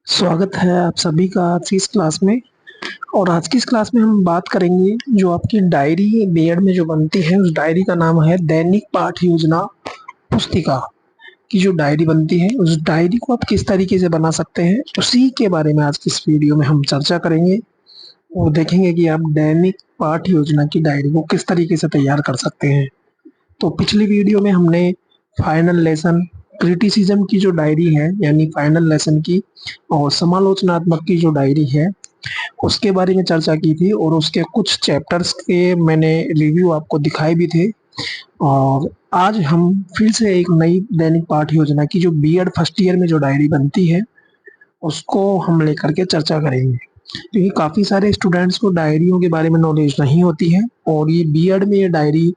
स्वागत है आप सभी का आज की इस क्लास में। और आज की इस क्लास में हम बात करेंगे जो आपकी डायरी बीएड में जो बनती है उस डायरी का नाम है दैनिक पाठ योजना पुस्तिका की जो डायरी बनती है उस डायरी को आप किस तरीके से बना सकते हैं उसी के बारे में आज की इस वीडियो में हम चर्चा करेंगे और देखेंगे कि आप दैनिक पाठ योजना की डायरी को किस तरीके से तैयार कर सकते हैं। तो पिछली वीडियो में हमने फाइनल लेसन क्रिटिसिज्म की जो डायरी है यानी फाइनल लेसन की और समालोचनात्मक की जो डायरी है उसके बारे में चर्चा की थी और उसके कुछ चैप्टर्स के मैंने रिव्यू आपको दिखाए भी थे। और आज हम फिर से एक नई दैनिक पाठ योजना की जो बीएड फर्स्ट ईयर में जो डायरी बनती है उसको हम लेकर के चर्चा करेंगे, क्योंकि काफ़ी सारे स्टूडेंट्स को डायरियों के बारे में नॉलेज नहीं होती है। और ये बीएड में ये डायरी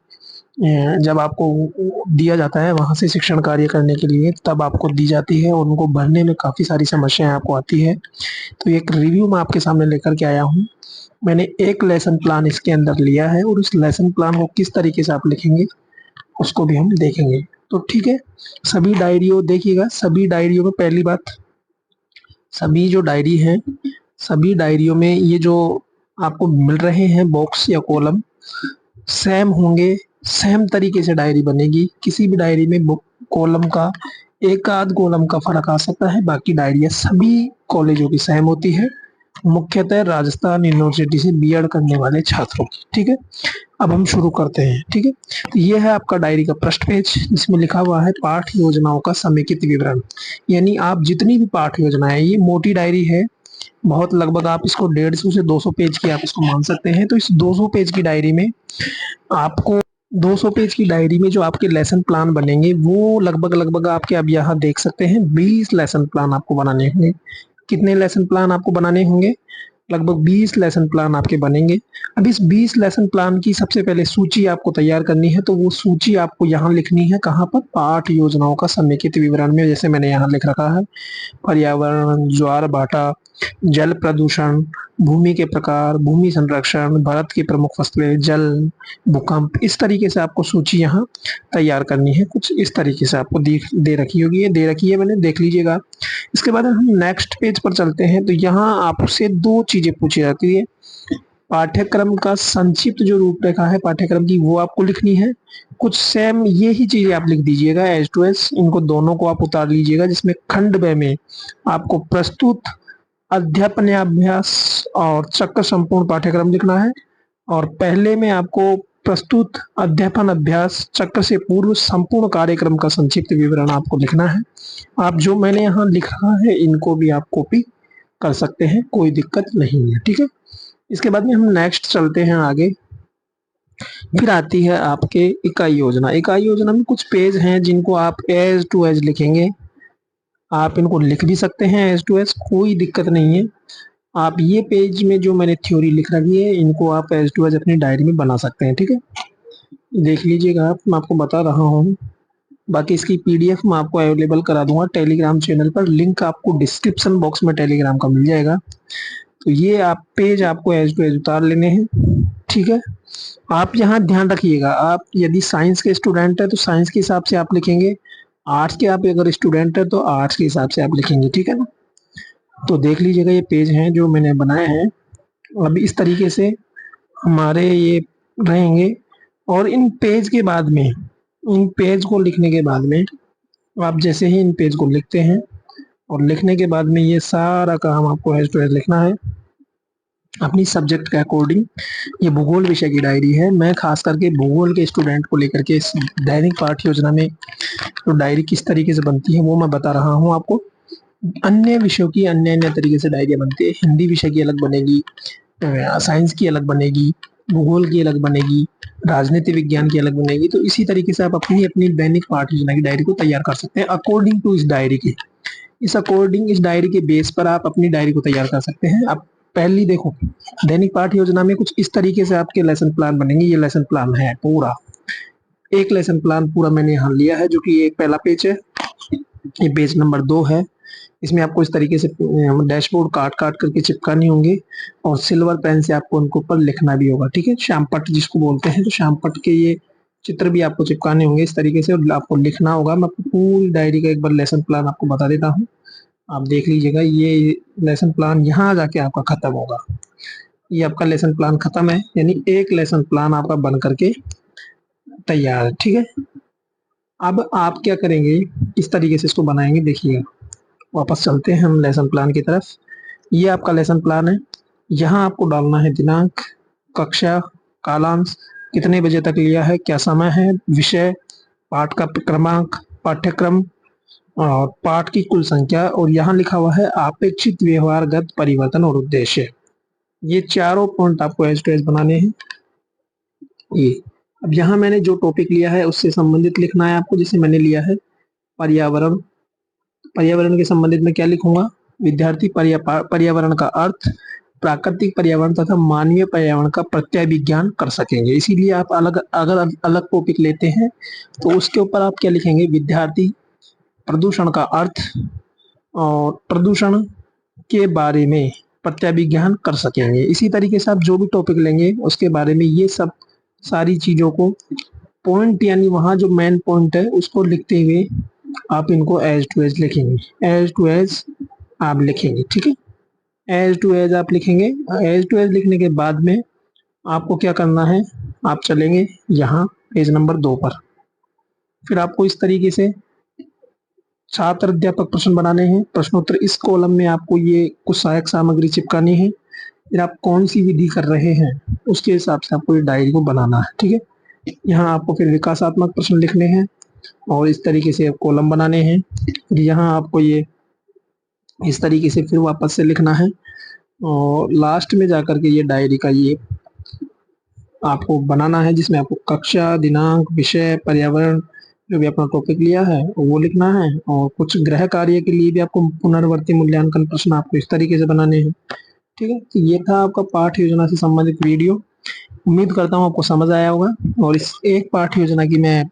जब आपको दिया जाता है वहाँ से शिक्षण कार्य करने के लिए तब आपको दी जाती है और उनको भरने में काफ़ी सारी समस्याएं आपको आती है। तो एक रिव्यू मैं आपके सामने लेकर के आया हूँ। मैंने एक लेसन प्लान इसके अंदर लिया है और उस लेसन प्लान को किस तरीके से आप लिखेंगे उसको भी हम देखेंगे। तो ठीक है, सभी डायरियों देखिएगा, सभी डायरियों में पहली बात, सभी जो डायरी हैं सभी डायरियों में ये जो आपको मिल रहे हैं बॉक्स या कॉलम सेम होंगे, सेम तरीके से डायरी बनेगी। किसी भी डायरी में कॉलम का एक आध कॉलम का फर्क आ सकता है, बाकी डायरियां सभी कॉलेजों की सेम होती है, मुख्यतः राजस्थान यूनिवर्सिटी से बीएड करने वाले छात्रों की। ठीक है, अब हम शुरू करते हैं। ठीक है, तो ये है आपका डायरी का पृष्ठ पेज जिसमें लिखा हुआ है पाठ योजनाओं का समेकित विवरण। यानी आप जितनी भी पाठ योजनाएं, ये मोटी डायरी है बहुत, लगभग आप इसको 150 से 200 पेज की आप इसको मान सकते हैं। तो इस 200 पेज की डायरी में आपको 200 पेज की डायरी में जो आपके लेसन प्लान बनेंगे वो लगभग आपके, अब यहाँ देख सकते हैं 20 लेसन प्लान आपको बनाने होंगे। कितने लेसन प्लान आपको बनाने होंगे? लगभग 20 लेसन प्लान आपके बनेंगे। अब इस 20 लेसन प्लान की सबसे पहले सूची आपको तैयार करनी है, तो वो सूची आपको यहाँ लिखनी है। कहाँ पर? पाठ योजनाओं का समेकित विवरण में। जैसे मैंने यहाँ लिख रखा है पर्यावरण, ज्वार भाटा, जल प्रदूषण, भूमि के प्रकार, भूमि संरक्षण, भारत की प्रमुख फसलें, जल, भूकंप, इस तरीके से आपको सूची यहाँ तैयार करनी है। कुछ इस तरीके से आपको दे रखी होगी, ये दे रखी है मैंने, देख लीजिएगा। इसके बाद हम नेक्स्ट पेज पर चलते हैं। तो यहाँ आपसे दो चीजें पूछी जाती है। पाठ्यक्रम का संक्षिप्त जो रूपरेखा है पाठ्यक्रम की वो आपको लिखनी है। कुछ सेम ये ही चीजें आप लिख दीजिएगा एज टू एज, इनको दोनों को आप उतार लीजिएगा। जिसमें खंड ब में आपको प्रस्तुत अध्यापनाभ्यास और चक्र संपूर्ण पाठ्यक्रम लिखना है, और पहले में आपको प्रस्तुत अध्यापन अभ्यास चक्र से पूर्व संपूर्ण कार्यक्रम का संक्षिप्त विवरण आपको लिखना है। आप जो मैंने यहाँ लिखा है इनको भी आप कॉपी कर सकते हैं, कोई दिक्कत नहीं है। ठीक है, इसके बाद में हम नेक्स्ट चलते हैं आगे। फिर आती है आपके इकाई योजना। इकाई योजना में कुछ पेज हैं जिनको आप एज टू एज लिखेंगे। आप इनको लिख भी सकते हैं एज टू एज, कोई दिक्कत नहीं है। आप ये पेज में जो मैंने थ्योरी लिख रखी है इनको आप एज टू एज अपनी डायरी में बना सकते हैं। ठीक है, देख लीजिएगा आप, मैं आपको बता रहा हूँ। बाकी इसकी पीडीएफ मैं आपको अवेलेबल करा दूंगा टेलीग्राम चैनल पर, लिंक आपको डिस्क्रिप्शन बॉक्स में टेलीग्राम का मिल जाएगा। तो ये आप पेज आपको एज टू एज उतार लेने हैं। ठीक है, आप यहाँ ध्यान रखिएगा, आप यदि साइंस के स्टूडेंट है तो साइंस के हिसाब से आप लिखेंगे, आर्ट्स के आप अगर स्टूडेंट है तो आर्ट्स के हिसाब से आप लिखेंगे। ठीक है ना, तो देख लीजिएगा ये पेज हैं जो मैंने बनाए हैं। अब इस तरीके से हमारे ये रहेंगे। और इन पेज के बाद में, इन पेज को लिखने के बाद में आप जैसे ही इन पेज को लिखते हैं और लिखने के बाद में ये सारा काम आपको एज टू एज लिखना है अपनी सब्जेक्ट के अकॉर्डिंग। ये भूगोल विषय की डायरी है, मैं खास करके भूगोल के स्टूडेंट को लेकर के इस दैनिक पाठ योजना में तो डायरी किस तरीके से बनती है वो मैं बता रहा हूँ आपको। अन्य विषयों की अन्य अन्य तरीके से डायरिया बनती है। हिंदी विषय की अलग बनेगी, साइंस की अलग बनेगी, भूगोल की अलग बनेगी, राजनीति विज्ञान की अलग बनेगी। तो इसी तरीके से आप अपनी अपनी दैनिक पाठ योजना की डायरी को तैयार कर सकते हैं अकॉर्डिंग टू इस डायरी के, इस अकॉर्डिंग इस डायरी के बेस पर आप अपनी डायरी को तैयार कर सकते हैं। आप पहली देखो, दैनिक पाठ योजना में कुछ इस तरीके से आपके लेसन प्लान बनेंगे। ये लेसन प्लान है पूरा, एक लेसन प्लान पूरा मैंने यहाँ लिया है जो कि ये पहला पेज है, ये पेज नंबर 2 है। इसमें आपको इस तरीके से डैशबोर्ड काट काट करके चिपकाने होंगे और सिल्वर पेन से आपको उनके ऊपर लिखना भी होगा। ठीक है, श्यामपट्ट जिसको बोलते हैं, तो श्यामपट्ट के ये चित्र भी आपको चिपकाने होंगे इस तरीके से और आपको लिखना होगा। मैं आपको पूरी डायरी का एक बार लेसन प्लान आपको बता देता हूँ। आप देख लीजिएगा, ये लेसन प्लान यहाँ जाके आपका खत्म होगा। ये आपका लेसन प्लान खत्म है, यानी एक लेसन प्लान आपका बन करके तैयार है। ठीक है, अब आप क्या करेंगे, इस तरीके से इसको बनाएंगे। देखिएगा, वापस चलते हैं हम लेसन प्लान की तरफ। ये आपका लेसन प्लान है। यहाँ आपको डालना है दिनांक, कक्षा, कालांश, कितने बजे तक लिया है, क्या समय है, विषय, पाठ का क्रमांक, पाठ्यक्रम और पाठ की कुल संख्या, और यहाँ लिखा हुआ है अपेक्षित व्यवहारगत परिवर्तन और उद्देश्य। ये चारों पॉइंट आपको एज टू एज बनाने हैं। ये अब यहाँ मैंने जो टॉपिक लिया है उससे संबंधित लिखना है आपको। जैसे मैंने लिया है पर्यावरण, पर्यावरण के संबंधित में क्या लिखूंगा, विद्यार्थी पर्यावरण का अर्थ, प्राकृतिक पर्यावरण तथा मानवीय पर्यावरण का प्रत्यय विज्ञान कर सकेंगे। इसीलिए आप अगर अलग टॉपिक लेते हैं तो उसके ऊपर आप क्या लिखेंगे, विद्यार्थी प्रदूषण का अर्थ और प्रदूषण के बारे में प्रत्यय विज्ञान कर सकेंगे। इसी तरीके से आप जो भी टॉपिक लेंगे उसके बारे में ये सब सारी चीजों को पॉइंट, यानी वहां जो मेन पॉइंट है उसको लिखते हुए आप इनको एज टू एज लिखेंगे। एज टू एज आप लिखेंगे, ठीक है, एज टू एज आप लिखेंगे। एज टू एज लिखने के बाद में आपको क्या करना है, आप चलेंगे यहाँ पेज नंबर 2 पर। फिर आपको इस तरीके से छात्र अध्यापक प्रश्न बनाने हैं, प्रश्नोत्तर। इस कॉलम में आपको ये कुछ सहायक सामग्री चिपकानी है। फिर आप कौन सी विधि कर रहे हैं उसके हिसाब से आपको ये डायरी को बनाना है, ठीक है। यहाँ आपको फिर विकासात्मक प्रश्न लिखने हैं और इस तरीके से कॉलम बनाने हैं। यहाँ आपको ये इस तरीके से फिर वापस से लिखना है और लास्ट में जाकर के ये डायरी का ये आपको बनाना है, जिसमें आपको कक्षा, दिनांक, विषय, पर्यावरण, जो भी अपना टॉपिक लिया है वो लिखना है। और कुछ गृह कार्य के लिए भी आपको पुनरावर्ती मूल्यांकन प्रश्न आपको इस तरीके से बनाने हैं, ठीक है। तो ये था आपका पाठ योजना से संबंधित वीडियो। उम्मीद करता हूँ आपको समझ आया होगा। और इस एक पाठ योजना की मैं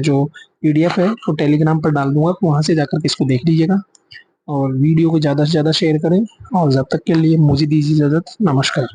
जो पीडीएफ है वो टेलीग्राम पर डाल दूंगा, तो वहां से जाकर के इसको देख लीजिएगा और वीडियो को ज़्यादा से ज़्यादा शेयर करें। और जब तक के लिए मुझे दीजिए इजाज़त। नमस्कार।